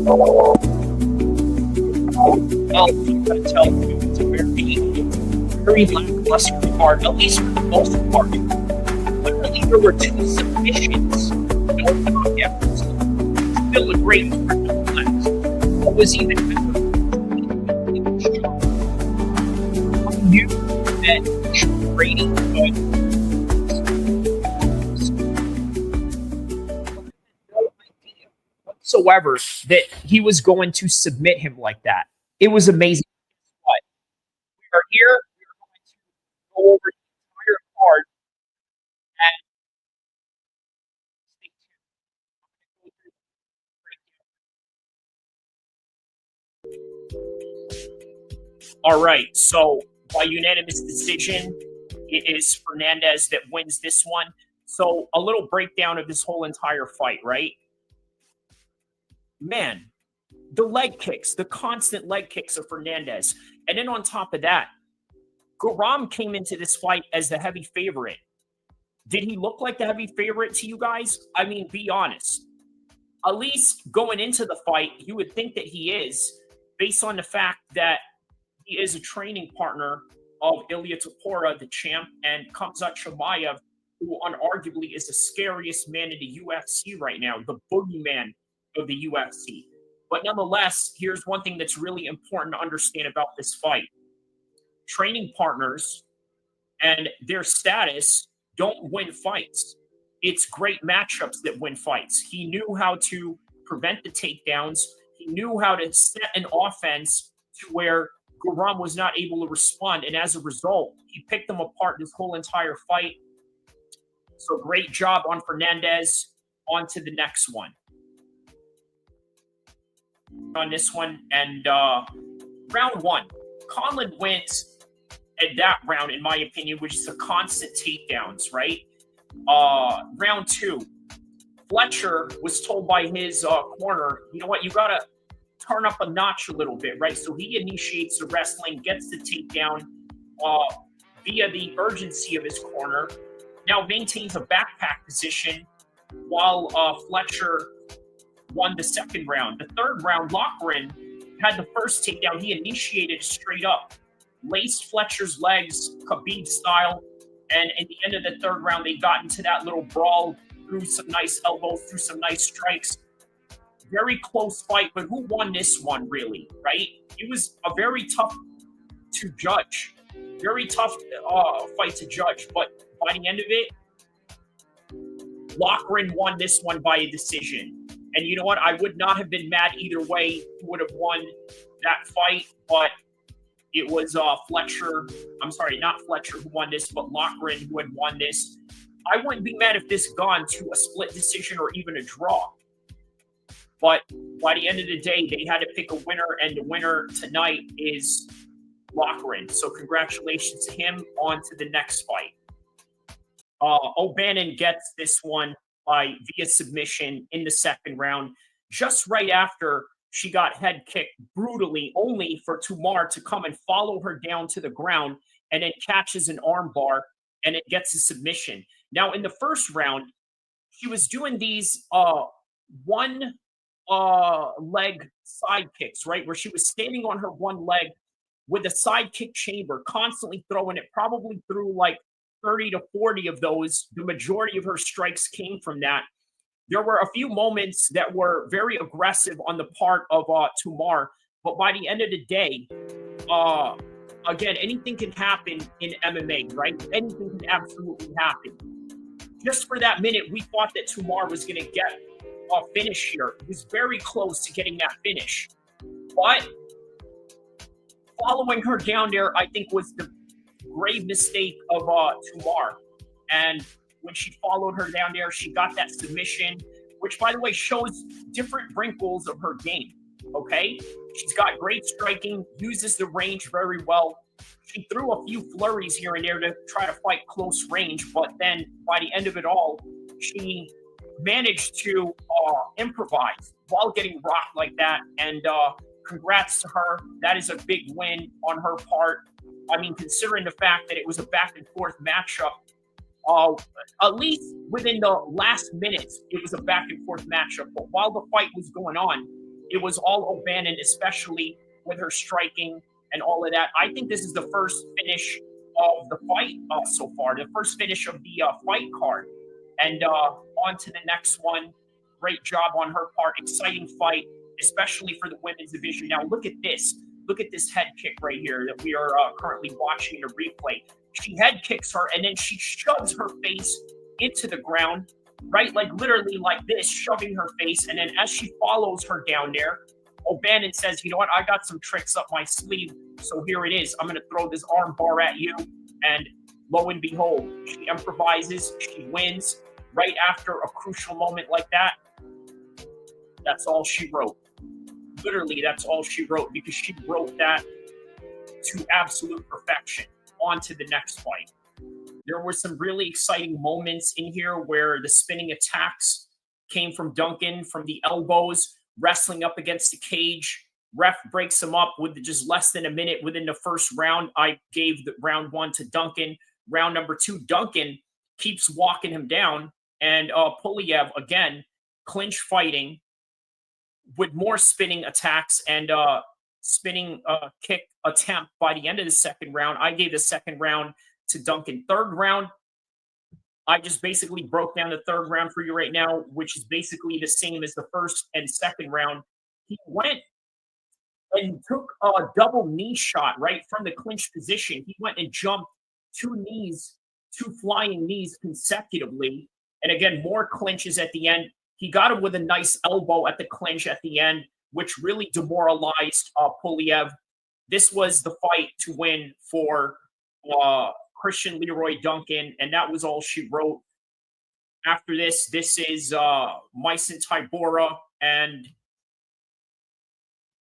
Well, you gotta tell you, it's a very lackluster card, at least for the most part. Literally, there were two submissions, no knockouts. Still a great card nonetheless. What was even better, I knew that Brady could. No idea whatsoever that he was going to submit him like that. It was amazing. But we are here. We are going to go over the entire card and stay tuned. All right. So by unanimous decision, it is Fernandez that wins this one. So a little breakdown of this whole entire fight, right? Man, the leg kicks, the constant leg kicks of Fernandez. And then on top of that, Garam came into this fight as the heavy favorite. Did he look like the heavy favorite to you guys? I mean, be honest. At least going into the fight, you would think that he is, based on the fact that he is a training partner of Ilya Topora, the champ, and Khamzat Chimaev, who unarguably is the scariest man in the UFC right now, the boogeyman of the UFC. But nonetheless, here's one thing that's really important to understand about this fight. Training partners and their status don't win fights. It's great matchups that win fights. He knew how to prevent the takedowns. He knew how to set an offense to where Garam was not able to respond. And as a result, he picked them apart this whole entire fight. So great job on Fernandez. On to the next one. On this one, and round one, Conlon wins at that round, in my opinion, which is the constant takedowns, right? Round two, Fletcher was told by his corner, you know what, you got to turn up a notch a little bit, right? So he initiates the wrestling, gets the takedown via the urgency of his corner, now maintains a backpack position while Fletcher won the second round. The third round, Loughran had the first takedown. He initiated straight up, laced Fletcher's legs, Khabib style, and at the end of the third round, they got into that little brawl, threw some nice elbows, threw some nice strikes. Very close fight, but who won this one, really, right? It was a very tough to judge. Very tough fight to judge, but by the end of it, Loughran won this one by a decision. And you know what? I would not have been mad either way who would have won that fight, but it was Fletcher. I'm sorry, not Fletcher who won this, but Loughran who had won this. I wouldn't be mad if this gone to a split decision or even a draw. But by the end of the day, they had to pick a winner, and the winner tonight is Loughran. So congratulations to him. On to the next fight. O'Bannon gets this one via submission in the second round, just right after she got head kicked brutally, only for Tumar to come and follow her down to the ground and then catches an armbar and it gets a submission. Now, in the first round, she was doing these one leg side kicks, right? Where she was standing on her one leg with a side kick chamber, constantly throwing it, probably through like 30 to 40 of those. The majority of her strikes came from that. There were a few moments that were very aggressive on the part of Tumar, but by the end of the day, again, anything can happen in MMA, right? Anything can absolutely happen. Just for that minute, we thought that Tumar was going to get a finish here. He was very close to getting that finish. But following her down there, I think, was the grave mistake of Tumar. And when she followed her down there, she got that submission, which, by the way, shows different wrinkles of her game. Okay? She's got great striking, uses the range very well. She threw a few flurries here and there to try to fight close range, but then by the end of it all, she managed to improvise while getting rocked like that. And congrats to her. That is a big win on her part. I mean, considering the fact that it was a back and forth matchup, at least within the last minutes, it was a back and forth matchup. But while the fight was going on, It was all O'Bannon, especially with her striking and all of that. I think this is the first finish of the fight so far, the first finish of the fight card. And on to the next one. Great job on her part. Exciting fight, especially for the women's division. Now, look at this. Look at this head kick right here that we are currently watching the replay. She head kicks her and then she shoves her face into the ground, right? Like literally like this, shoving her face. And then as she follows her down there, O'Bannon says, you know what? I got some tricks up my sleeve. So here it is. I'm going to throw this arm bar at you. And lo and behold, she improvises. She wins right after a crucial moment like that. That's all she wrote. Literally, that's all she wrote, because she wrote that to absolute perfection. On to the next fight. There were some really exciting moments in here where the spinning attacks came from Duncan, from the elbows, wrestling up against the cage. Ref breaks him up with just less than a minute within the first round. I gave the round one to Duncan. Round number two, Duncan keeps walking him down. And Pulev, again, clinch fighting with more spinning attacks and spinning kick attempt by the end of the second round. I gave the second round to Duncan. Third round, I just basically broke down the third round for you right now, which is basically the same as the first and second round. He went and took a double knee shot right from the clinch position. He went and jumped two knees, two flying knees consecutively. And again, more clinches at the end. He got him with a nice elbow at the clinch at the end, which really demoralized Pulev. This was the fight to win for Christian Leroy Duncan, and that was all she wrote. After this, this is Myson Tybura and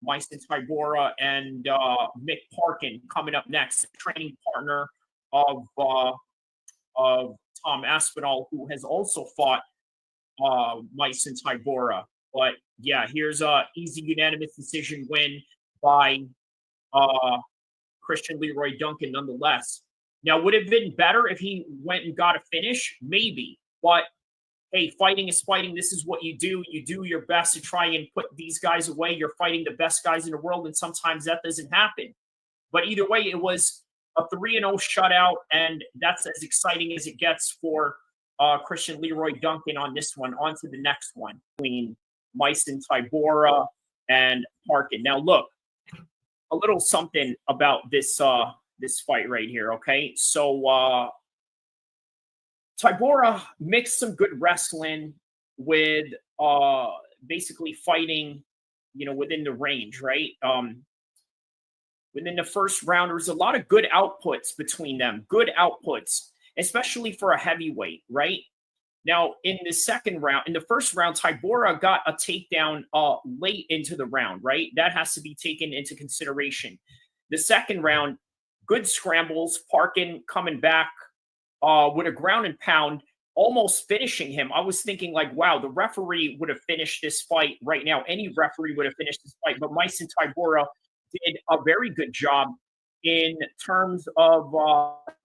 Mick Parkin coming up next, training partner of Tom Aspinall, who has also fought Myson Tybura. But yeah, here's a easy unanimous decision win by Christian Leroy Duncan nonetheless. Now, would it have been better if he went and got a finish? Maybe. But hey, fighting is fighting. This is what you do. You do your best to try and put these guys away. You're fighting the best guys in the world, and sometimes that doesn't happen. But either way, it was a 3-0 shutout, and that's as exciting as it gets for Christian Leroy Duncan on this one. On to the next one between Myson Tybura and Parkin. Now, look, a little something about this this fight right here, okay? So Tybura mixed some good wrestling with basically fighting, you know, within the range, right? Within the first round, there was a lot of good outputs between them, good outputs, especially for a heavyweight, right? Now, in the second round, in the first round, Tybura got a takedown late into the round, right? That has to be taken into consideration. The second round, good scrambles, Parkin coming back with a ground and pound, almost finishing him. I was thinking like, wow, the referee would have finished this fight right now. Any referee would have finished this fight, but Myson Tybura did a very good job in terms of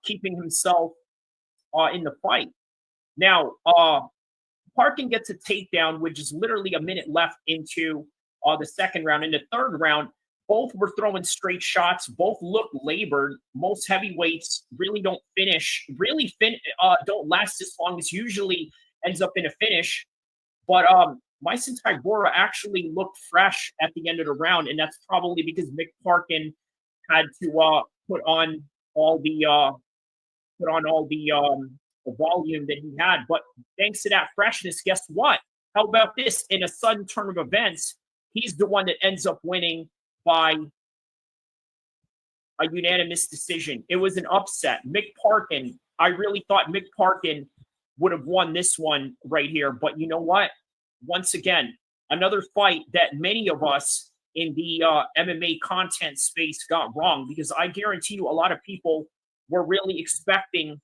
keeping himself in the fight. Now, Parkin gets a takedown, which is literally a minute left into the second round. In the third round, both were throwing straight shots. Both look labored. Most heavyweights really don't finish, don't last as long as usually ends up in a finish. But Myson Tybura actually looked fresh at the end of the round, and that's probably because Mick Parkin had to put on all the volume that he had. But thanks to that freshness, guess what? How about this? In a sudden turn of events, he's the one that ends up winning by a unanimous decision. It was an upset. Mick Parkin, I really thought Mick Parkin would have won this one right here. But you know what? Once again, another fight that many of us in the MMA content space got wrong, because I guarantee you a lot of people were really expecting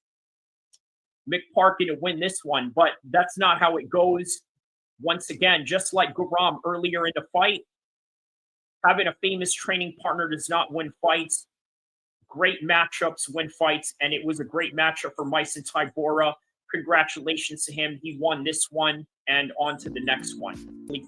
Mick Parkin to win this one, but that's not how it goes. Once again, just like Guram earlier in the fight, having a famous training partner does not win fights. Great matchups win fights, and it was a great matchup for Myson Tybura. Congratulations to him. He won this one. and on to the next one.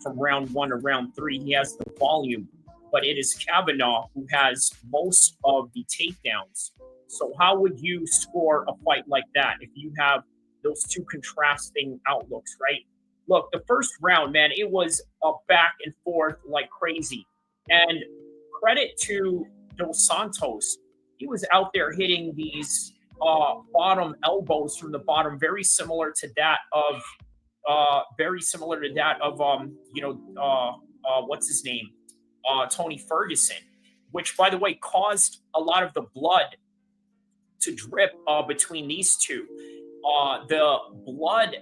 From round 1 to round 3, he has the volume, but it is Kavanaugh who has most of the takedowns. So how would you score a fight like that if you have those two contrasting outlooks, right? Look, the first round, man, it was a back and forth like crazy. And credit to Dos Santos, he was out there hitting these bottom elbows from the bottom, very similar to that of what's his name, Tony Ferguson, which by the way caused a lot of the blood to drip between these two. The blood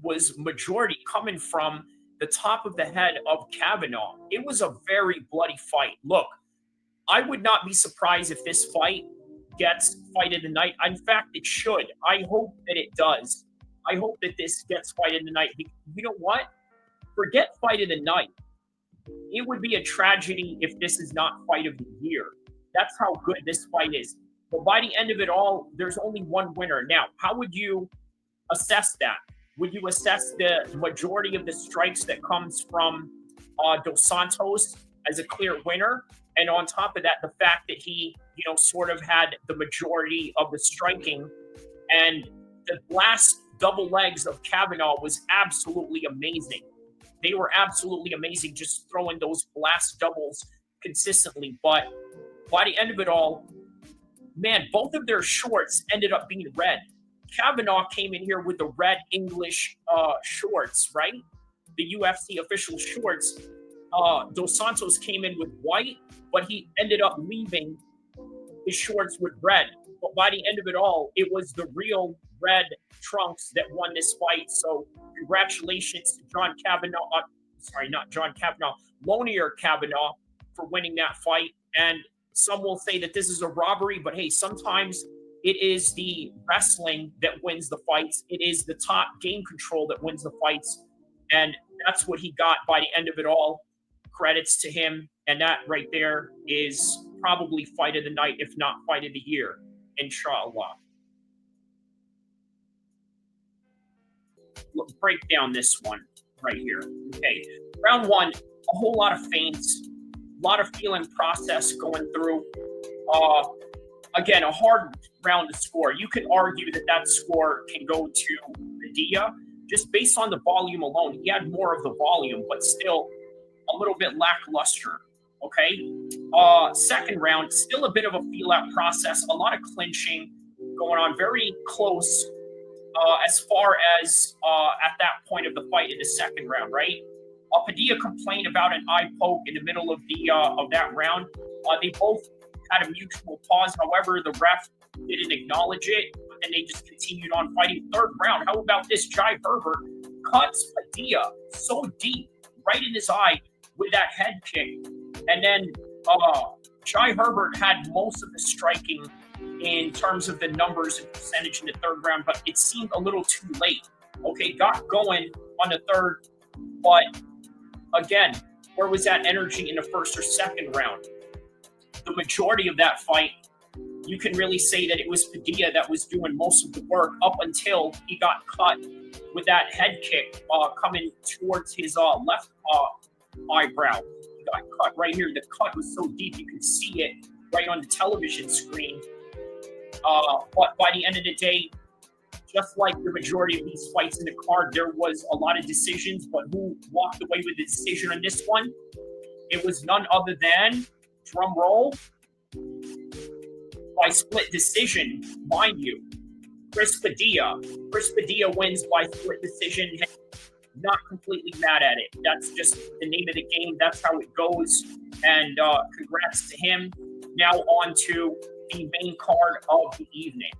was majority coming from the top of the head of Kavanaugh. It was a very bloody fight. Look, I would not be surprised if this fight gets fight of the night. In fact, it should. I hope that it does. I hope that this gets fight of the night. You know what? Forget fight of the night. It would be a tragedy if this is not fight of the year. That's how good this fight is. But by the end of it all, there's only one winner. Now, how would you assess that? Would you assess the majority of the strikes that comes from Dos Santos as a clear winner? And on top of that, the fact that he, sort of had the majority of the striking, and the last double legs of Kavanaugh was absolutely amazing. They were absolutely amazing, just throwing those blast doubles consistently. But by the end of it all, man, both of their shorts ended up being red. Kavanaugh came in here with the red English shorts, right? The UFC official shorts. Dos Santos came in with white, but he ended up leaving his shorts with red. But by the end of it all, it was the real red trunks that won this fight. So congratulations to John Kavanaugh. Not John Kavanaugh, Lonier Kavanaugh for winning that fight. And some will say that this is a robbery, but hey, sometimes it is the wrestling that wins the fights. It is the top game control that wins the fights. And that's what he got by the end of it all. Credits to him. And that right there is probably fight of the night, if not fight of the year, inshallah. Break down this one right here. Okay. Round 1, a whole lot of feints, a lot of feeling process going through. Again, a hard round to score. You could argue that score can go to Padilla just based on the volume alone. He had more of the volume, but still a little bit lackluster. Okay. Second round, still a bit of a feel out process, a lot of clinching going on, very close as far as at that point of the fight in the second round, right? Padilla complained about an eye poke in the middle of that round. They both had a mutual pause. However, the ref didn't acknowledge it, and they just continued on fighting. Third round, how about this? Jai Herbert cuts Padilla so deep, right in his eye with that head kick. And then Jai Herbert had most of the striking in terms of the numbers and percentage in the third round, but it seemed a little too late. Okay, got going on the third, but again, where was that energy in the first or second round? The majority of that fight, you can really say that it was Padilla that was doing most of the work up until he got cut with that head kick coming towards his left eyebrow. He got cut right here. The cut was so deep you could see it right on the television screen. But by the end of the day, just like the majority of these fights in the card, there was a lot of decisions, but who walked away with the decision on this one? It was none other than, drum roll, by split decision, mind you, Chris Padilla. Chris Padilla wins by split decision. Not completely mad at it. That's just the name of the game. That's how it goes. And congrats to him. Now on to the main card of the evening.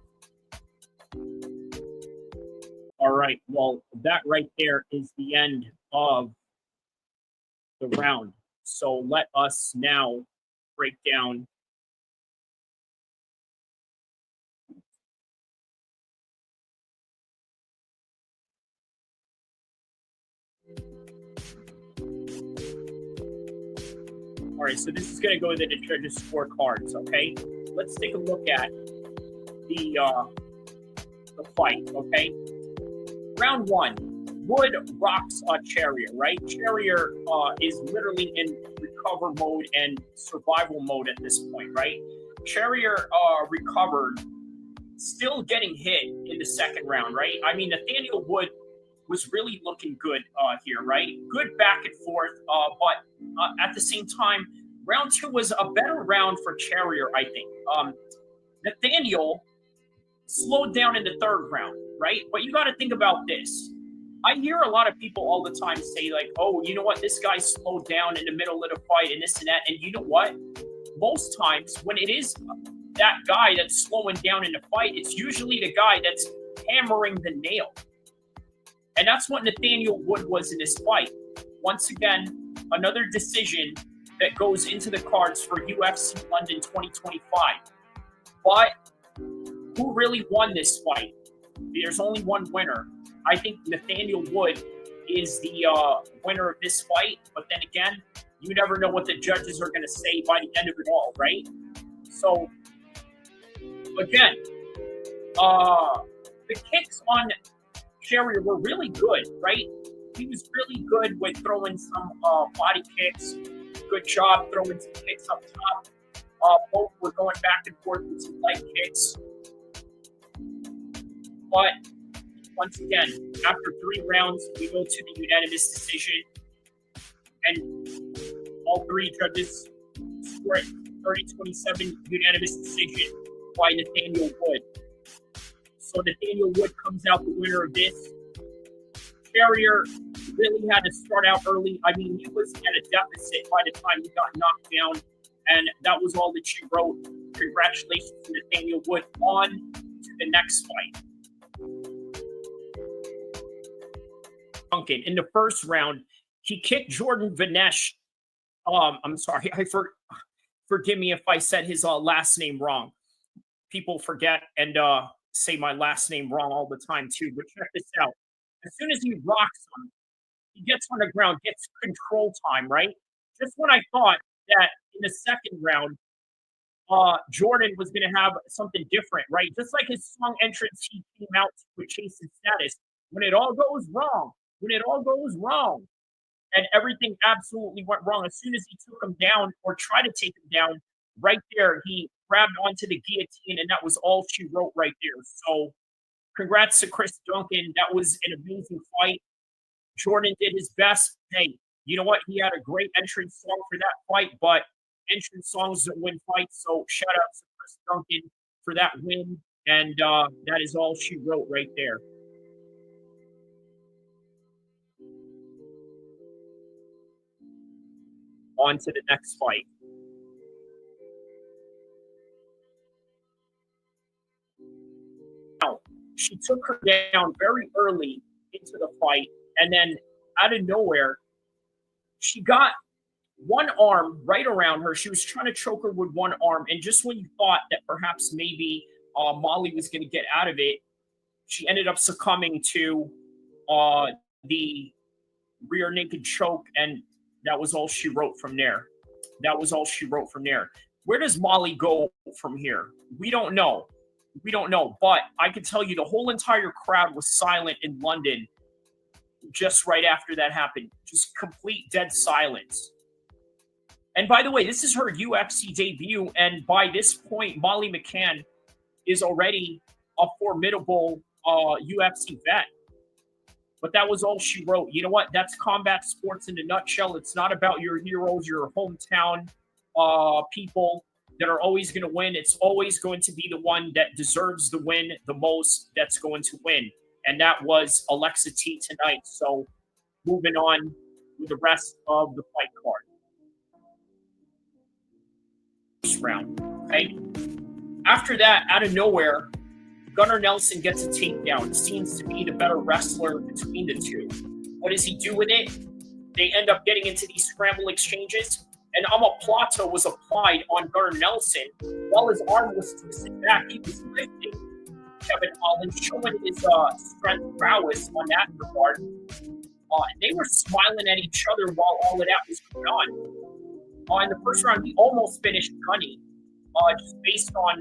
All right. Well, that right there is the end of the round. So let us now break down all right, so this is going to go to the judges' scorecards, okay? Let's take a look at the fight, okay? Round 1, Wood rocks Charrier, right? Charrier is literally in recover mode and survival mode at this point, right? Charrier recovered, still getting hit in the second round, right? I mean, Nathaniel Wood was really looking good here, right? Good back and forth, but at the same time, round two was a better round for Charrier, I think. Nathaniel slowed down in the third round, right? But you got to think about this. I hear a lot of people all the time say, like, oh, you know what? This guy slowed down in the middle of the fight and this and that. And you know what? Most times when it is that guy that's slowing down in the fight, it's usually the guy that's hammering the nail. And that's what Nathaniel Wood was in this fight. Once again, another decision that goes into the cards for UFC London 2025. But who really won this fight? There's only one winner. I think Nathaniel Wood is the winner of this fight. But then again, you never know what the judges are going to say by the end of it all, right? So, again, the kicks on Charrier were really good, right? He was really good with throwing some body kicks. Good job throwing some kicks up top. Both were going back and forth with some leg kicks. But once again, after 3 rounds, we go to the unanimous decision. And all 3 judges scored 30-27 unanimous decision by Nathaniel Wood. So Nathaniel Wood comes out the winner of this. Charrier really had to start out early. I mean, he was at a deficit by the time he got knocked down. And that was all that she wrote. Congratulations to Nathaniel Wood. On to the next fight. Duncan, in the first round, he kicked Jordan Vanesh. I'm sorry, forgive me if I said his last name wrong. People forget and say my last name wrong all the time too. But check this out. As soon as he rocks him, he gets on the ground, gets control time, right? Just when I thought that in the second round, Jordan was going to have something different, right? Just like his song entrance, he came out with Chasing Status. When it all goes wrong, and everything absolutely went wrong. As soon as he took him down or tried to take him down, right there, he grabbed onto the guillotine, and that was all she wrote right there. So, congrats to Chris Duncan. That was an amazing fight. Jordan did his best. Hey, you know what? He had a great entrance song for that fight, but entrance songs don't win fights. So, shout out to Chris Duncan for that win. And that is all she wrote right there. On to the next fight. Now, she took her down very early into the fight, and then out of nowhere, she got one arm right around her. She was trying to choke her with one arm, and just when you thought that perhaps maybe Molly was going to get out of it, she ended up succumbing to the rear naked choke, and that was all she wrote from there. Where does Molly go from here? We don't know. But I can tell you the whole entire crowd was silent in London just right after that happened. Just complete dead silence. And by the way, this is her UFC debut. And by this point, Molly McCann is already a formidable UFC vet. But that was all she wrote. You know what? That's combat sports in a nutshell. It's not about your heroes, your hometown people that are always going to win. It's always going to be the one that deserves the win the most that's going to win. And that was Alexa T tonight. So moving on with the rest of the fight card. First round. Okay. After that, out of nowhere, Gunnar Nelson gets a takedown. Seems to be the better wrestler between the two. What does he do with it? They end up getting into these scramble exchanges, and omoplata was applied on Gunnar Nelson while his arm was twisted back. He was lifting Kevin Holland, showing his strength prowess on that regard. They were smiling at each other while all of that was going on. In the first round, he almost finished Gunny, just based on,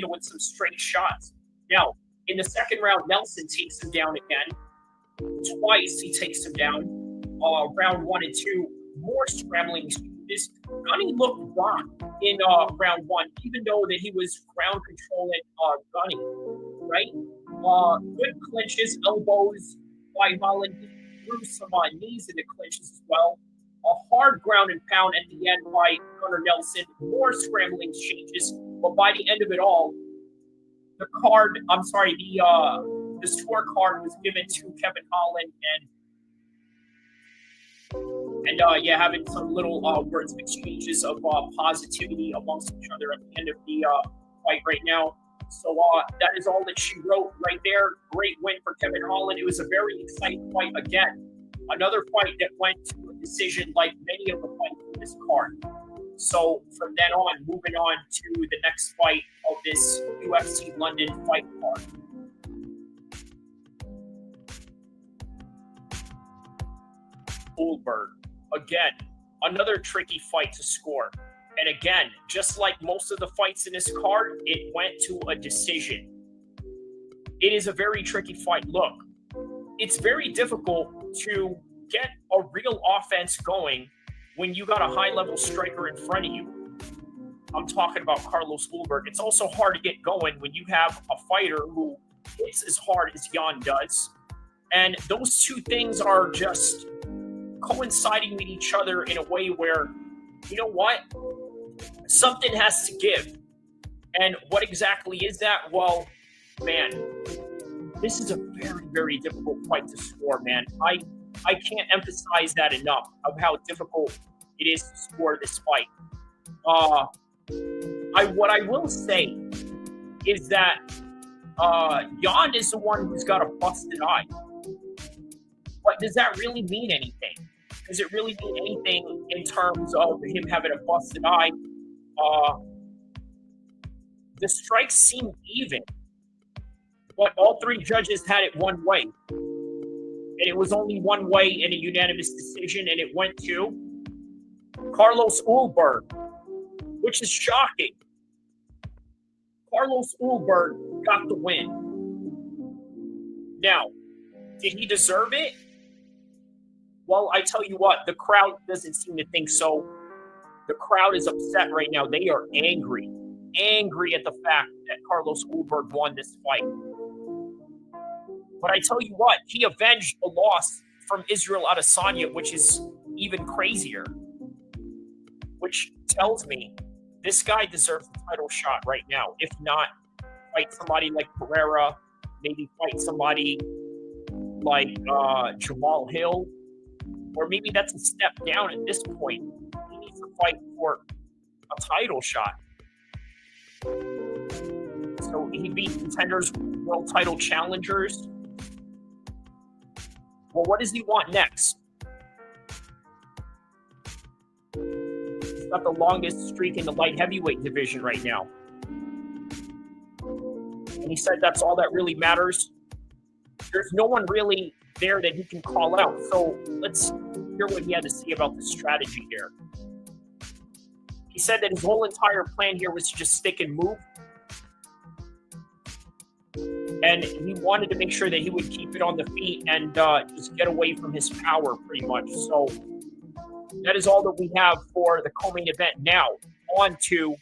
with some straight shots. Now, in the second round, Nelson takes him down again. Twice he takes him down. Round 1 and 2, more scrambling exchanges. Gunny looked rocked in round 1, even though that he was ground controlling Gunny, right? Good clinches, elbows by Holland. He threw some knees into clinches as well. A hard ground and pound at the end by Gunnar Nelson. More scrambling exchanges, but by the end of it all, the scorecard was given to Kevin Holland, and having some little words of exchanges of positivity amongst each other at the end of the fight right now. So that is all that she wrote right there. Great win for Kevin Holland. It was a very exciting fight again. Another fight that went to a decision like many of the fights in this card. So from then on, moving on to the next fight of this UFC London fight card. Goldberg. Again, another tricky fight to score. And again, just like most of the fights in this card, it went to a decision. It is a very tricky fight. Look, it's very difficult to get a real offense going when you got a high-level striker in front of you. I'm talking about Carlos Goldberg. It's also hard to get going when you have a fighter who hits as hard as Jan does. And those two things are just coinciding with each other in a way where, you know what? Something has to give. And what exactly is that? Well, man, this is a very, very difficult fight to score, man. I can't emphasize that enough of how difficult it is to score this fight. What I will say is that Jan is the one who's got a busted eye. But does that really mean anything? Does it really mean anything in terms of him having a busted eye? The strikes seemed even, but all three judges had it one way. And it was only one way in a unanimous decision, and it went to Carlos Goldberg, which is shocking. Carlos Goldberg got the win. Now, did he deserve it? Well, I tell you what, the crowd doesn't seem to think so. The crowd is upset right now. They are angry at the fact that Carlos Goldberg won this fight. But I tell you what, he avenged a loss from Israel Adesanya, which is even crazier. Which tells me this guy deserves the title shot right now. If not, fight somebody like Pereira, maybe fight somebody like Jamal Hill, or maybe that's a step down at this point. He needs to fight for a title shot. So he beat contenders, world title challengers. Well, what does he want next? He's got the longest streak in the light heavyweight division right now. And he said that's all that really matters. There's no one really there that he can call out. So let's hear what he had to say about the strategy here. He said that his whole entire plan here was to just stick and move. And he wanted to make sure that he would keep it on the feet and just get away from his power pretty much. So that is all that we have for the co-main event. Now, on to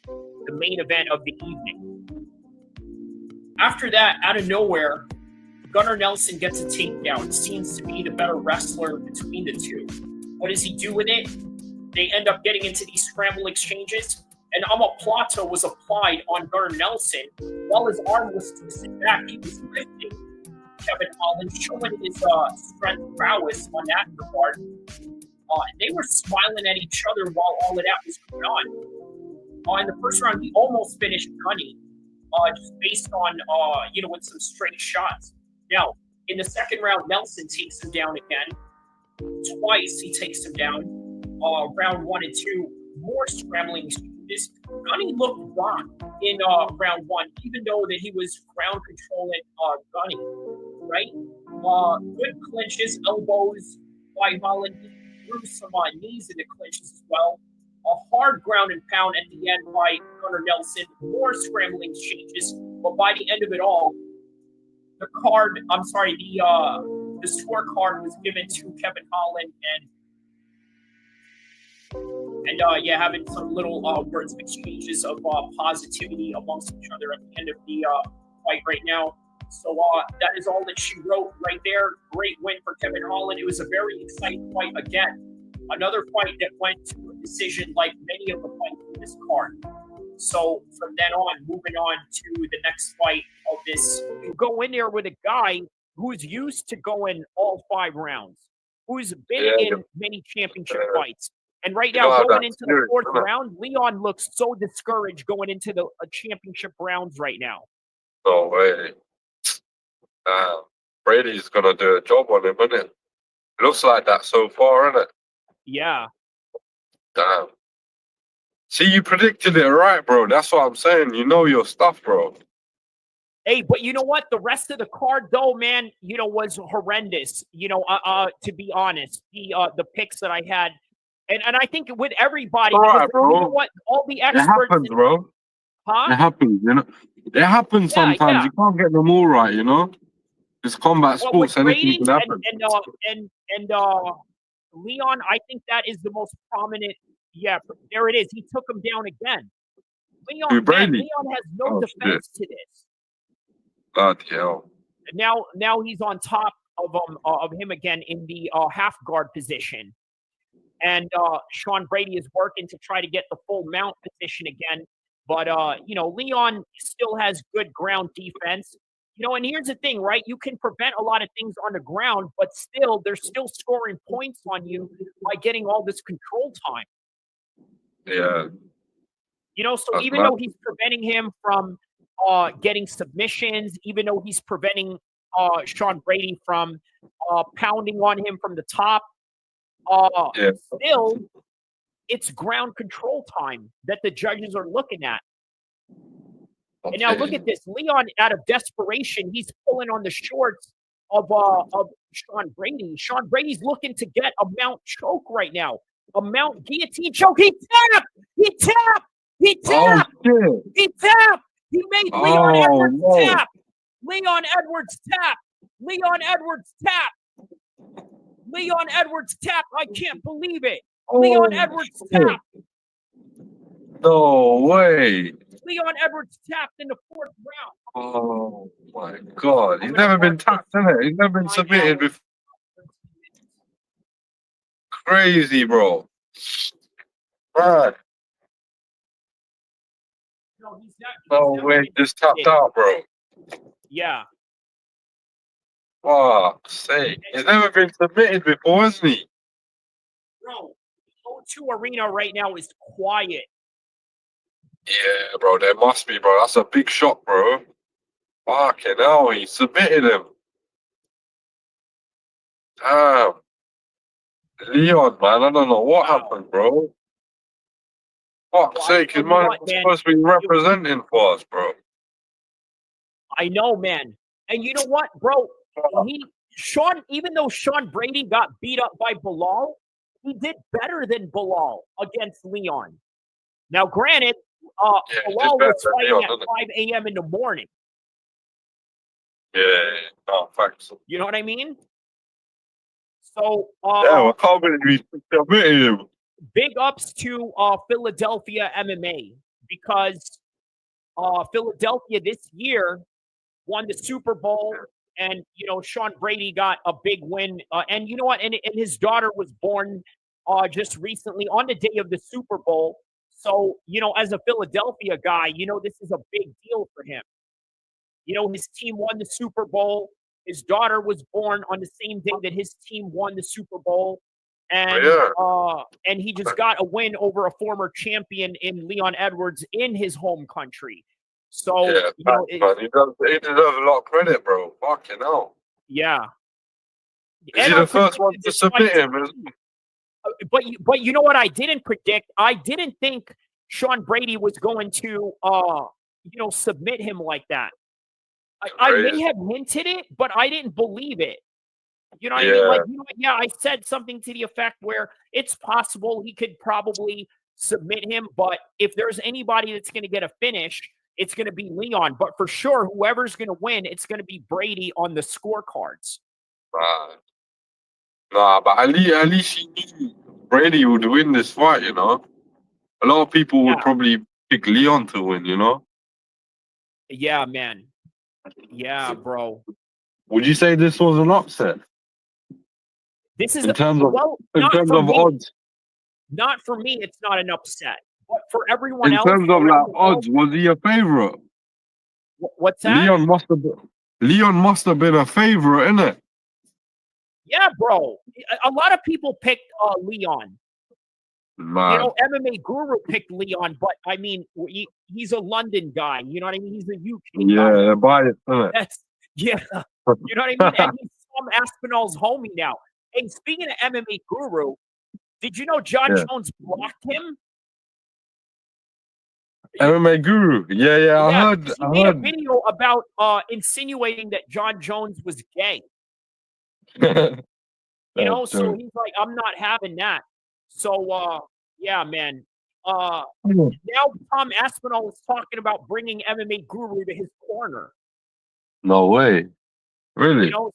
the main event of the evening. After that, out of nowhere, Gunnar Nelson gets a takedown. Seems to be the better wrestler between the two. What does he do with it? They end up getting into these scramble exchanges, and omoplata was applied on Gunnar Nelson while his arm was twisted back. He was lifting Kevin Holland, showing his strength prowess on that regard. And they were smiling at each other while all of that was going on. In the first round, he almost finished Gunny, just based on, with some straight shots. Now, in the second round, Nelson takes him down again. Twice he takes him down. Round 1 and 2, more scrambling exchanges. Gunny looked rocked in round 1, even though that he was ground controlling Gunny, right? Good clinches, elbows by Holland. He threw some knees into clinches as well. A hard ground and pound at the end by Gunnar Nelson. More scrambling exchanges, but by the end of it all, the scorecard was given to Kevin Holland and having some little words of exchanges of positivity amongst each other at the end of the fight right now. So that is all that she wrote right there. Great win for Kevin Holland. It was a very exciting fight again. Another fight that went to a decision like many of the fights in this card. So from then on, moving on to the next fight of this, you go in there with a guy who's used to going all 5 rounds, who's been in many championship fights. And right now, going into the 4th round, Leon looks so discouraged going into the championship rounds right now. No way. Brady's going to do a job on him, isn't it? It looks like that so far, isn't it? Yeah. Damn. See, you predicted it right, bro. That's what I'm saying. You know your stuff, bro. Hey, but you know what? The rest of the card, though, man, was horrendous. To be honest, the picks that I had, and I think with everybody, All right, because bro. you know what? All the experts. It happens, bro. Huh? It happens, It happens sometimes. Yeah. You can't get them all right, It's combat sports. Anything can happen. And Leon, I think that is the most prominent. Yeah, there it is. He took him down again. Leon has no defense to this. Bloody hell. And now he's on top of him again in the half guard position. And Sean Brady is working to try to get the full mount position again. But, Leon still has good ground defense. And here's the thing, right? You can prevent a lot of things on the ground, but still, they're still scoring points on you by getting all this control time. Yeah. So even though he's preventing him from getting submissions, even though he's preventing Sean Brady from pounding on him from the top, still, it's ground control time that the judges are looking at. Okay. And now look at this. Leon, out of desperation, he's pulling on the shorts of Sean Brady. Sean Brady's looking to get a mount choke right now. A mount guillotine choke. He tapped! He tapped! He tapped! Oh, he tapped! He made Leon Edwards tap! Leon Edwards tap! Leon Edwards tap! Leon Edwards tap! I can't believe it! Leon Edwards tap! No way! Leon Edwards tapped in the 4th round. Oh my God! He's never been tapped, innit? He's never been submitted before. Crazy, bro. Man. No way, just tapped out, bro. Yeah. Fuck's sake. He's never been submitted before, hasn't he? Bro, the O2 Arena right now is quiet. Yeah, bro, there must be, bro. That's a big shot, bro. Fucking hell, he submitted him. Damn. Leon, man, I don't know what happened, bro. Fuck's sake, his man was supposed to be representing for us, bro. I know, man. And you know what, bro? Even though Sean Brady got beat up by Bilal, he did better than Bilal against Leon. Now, granted, Bilal was fighting at 5 a.m. in the morning. Yeah, no, facts. You know what I mean? So, I can't believe he submitted him. Big ups to Philadelphia MMA because Philadelphia this year won the Super Bowl, and Sean Brady got a big win. And you know what? And his daughter was born just recently on the day of the Super Bowl. So as a Philadelphia guy, this is a big deal for him. His team won the Super Bowl. His daughter was born on the same day that his team won the Super Bowl. And and he just got a win over a former champion in Leon Edwards in his home country. So he deserves a lot of credit, bro. Fucking hell. Yeah. Is he the first one to submit him? But you know what I didn't predict? I didn't think Sean Brady was going to submit him like that. I may have hinted it, but I didn't believe it. You know what I mean? Like, I said something to the effect where it's possible he could probably submit him, but if there's anybody that's going to get a finish, it's going to be Leon. But for sure, whoever's going to win, it's going to be Brady on the scorecards. Nah, nah, but at least he knew Brady would win this fight. You know, a lot of people would Yeah, probably pick Leon to win. You know, yeah, man. Yeah, bro. would you say this was an upset This is in terms of well, in not terms for of me. odds? Not for me. It's not an upset, but for everyone In else terms of around like the world, odds, was he a favorite? what's that? Leon must have been. Leon must have been a favorite, innit? Yeah, bro. A lot of people picked Leon. You Man, know, MMA Guru picked Leon, but I mean, he's a London guy. You know what I mean? He's a UK yeah, guy. they're biased, innit? That's yeah. You know what I mean? And he's Tom Aspinall's homie now. Hey, speaking of MMA Guru, did you know John Yeah, Jones blocked him? You, MMA Guru. Yeah, yeah, I yeah, heard, because he I made a heard. video about insinuating that John Jones was gay. You That know, so joke. he's like, I'm not having that. So yeah, man. Now Tom Aspinall is talking about bringing MMA Guru to his corner. No way, You really? know,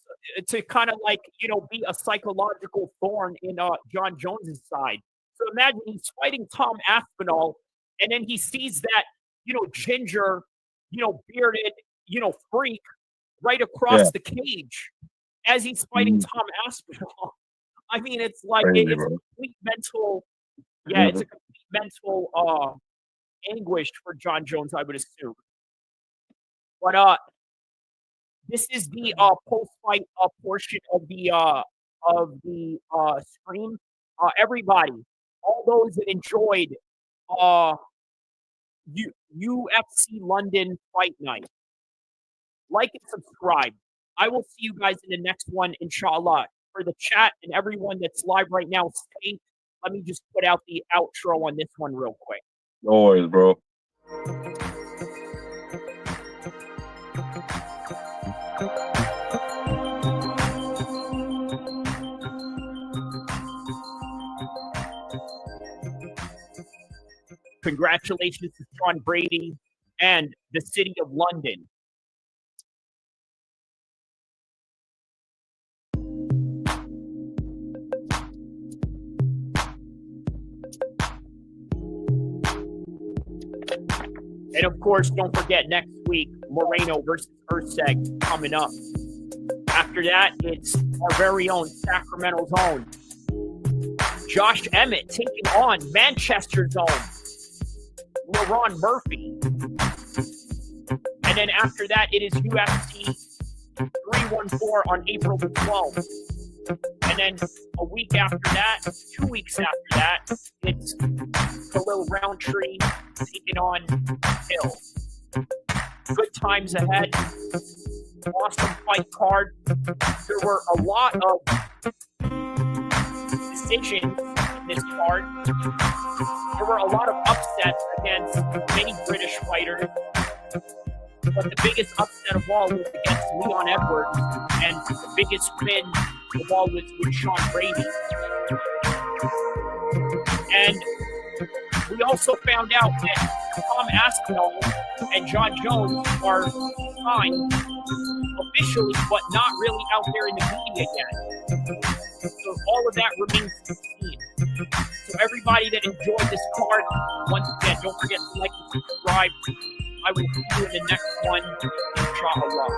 to kind of like, you know, be a psychological thorn in John Jones's side. So imagine he's fighting Tom Aspinall, and then he sees that, you know, ginger, you know, bearded, you know, freak right Yeah, across the cage as he's fighting mm, Tom Aspinall. I mean, it's like crazy, it's a bro. complete mental, yeah, it's a complete mental anguish for John Jones, I would assume. But this is the post-fight portion of the stream. Everybody, all those that enjoyed uh UFC London Fight Night, like and subscribe. I will see you guys in the next one, inshallah. For the chat and everyone that's live right now, stay. Let me just put out the outro on this one real quick. No worries, bro. Congratulations to Sean Brady and the city of London. And of course, don't forget next week, Moreno versus Urseg coming up. After that, it's our very own Sacramento's own Josh Emmett taking on Manchester's own LaRon Murphy. And then after that, it is UFC 314 on April the 12th. And then a week after that, 2 weeks after that, it's Khalil Roundtree taking on Hill. Good times ahead. Awesome fight card. There were a lot of decisions in this card. There were a lot of upsets against many British fighters. But the biggest upset of all was against Leon Edwards, and the biggest win of all was with Sean Brady. And we also found out that Tom Aspinall and John Jones are signed officially, but not really out there in the media yet. So all of that remains to be seen. So everybody that enjoyed this card, once again, don't forget to like and subscribe. I will see you in the next one, inshallah.